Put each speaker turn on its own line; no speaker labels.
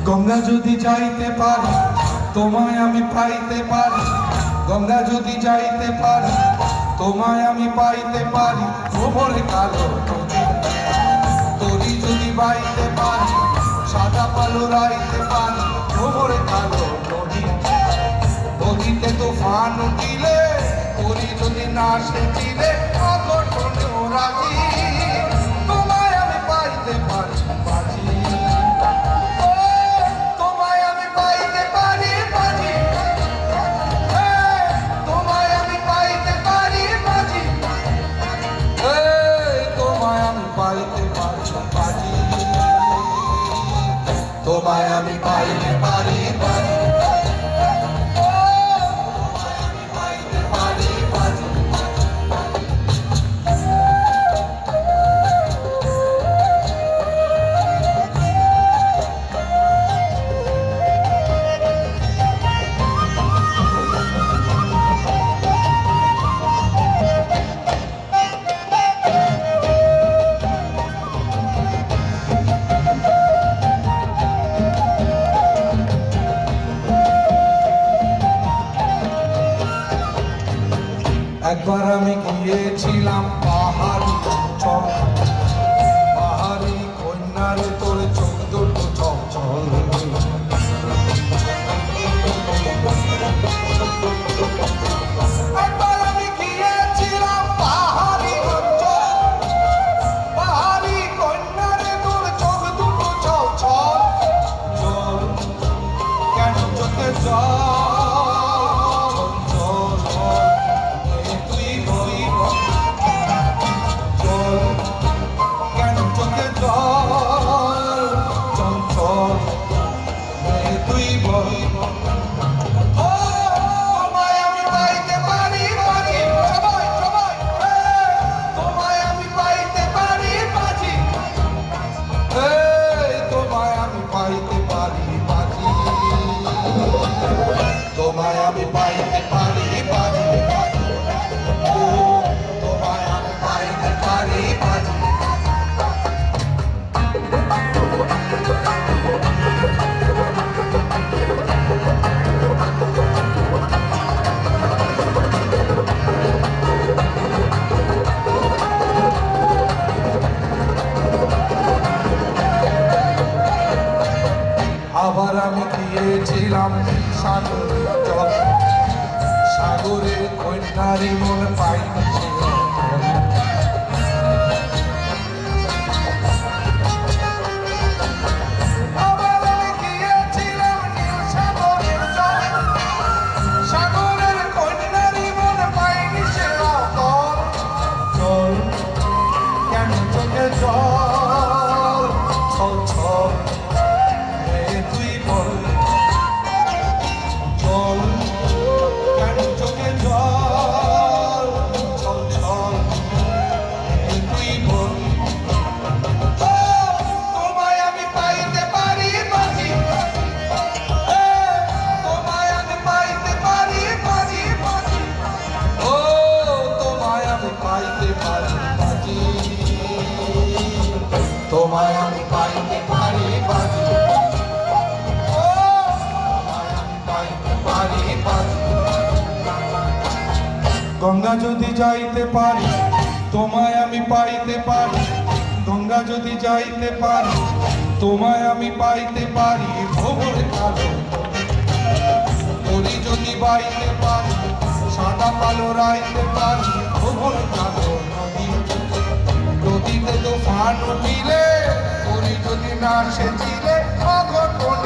গঙ্গা যদি যাইতে পারি তোমায় আমি পাইতে পারি, গঙ্গা যদি যাইতে পারি তোমায় আমি পাইতে পারি। ভ্রমরে কালো তরি যদি বাইতে পারি, সাদা কালো রাইতে পারি। ভ্রমরে কালো নদীতে তুফান উঠিলে, তরি যদি না সেটিলে অঘটনেও রাজি। তোমায় আমি পাইতে পারি বাজি, তোমায় আমি পাইতে পারি বাজি, তোমায় আমি পাইতে পারি বাজি, তোমায় আমি পাইতে পারি বাজি, তোমায় আমি পাইতে পারি বাজি। একবার আমি গিয়েছিলাম পাহাড়ি চল, পাহাড়ি কন্যার তোর চোখ দুটো চল। একবার আমি গিয়েছিলাম পাহাড়ি অঞ্চল, পাহাড়ি কন্যার তোর চোখ দুটো চল চল। কেন চোখে জল তোমায় আমি পাইতে পারি বাজি, তোমায় আমি পাইতে পারি বাজি। আবার আমি গিয়েছিলাম সাগরে জল, সাগরের কন্যারি মন পাইনি। আবার আমি গিয়েছিলাম নীল সাগরের জল, সাগরের কন্যারি মন পাইনি সে রকম জল। কেন চোখে জল ছল ছল, তুই বল জল, কেন চোখে জল ছল ছল, তুই বল। তোমায় আমি পাইতে পারি বাজি, তোমায় আমি পাইতে পারি বাজি বাজি, ও তোমায় আমি পাইতে পারি বাজি, তোমায় আমি পাইতে পারি বাজি। গঙ্গা যদি যাইতে পারি তোমায় আমি পাইতে পারি, গঙ্গা যদি যাইতে পারি তোমায় আমি পাইতে পারি। ভ্রমরে কালো তরি যদি বাইতে পারি, সাদা কালো রাইতে পারি। ভ্রমরে কালো নদীতে তুফান উঠিলে, তরি যদি না সেচিলে অঘটন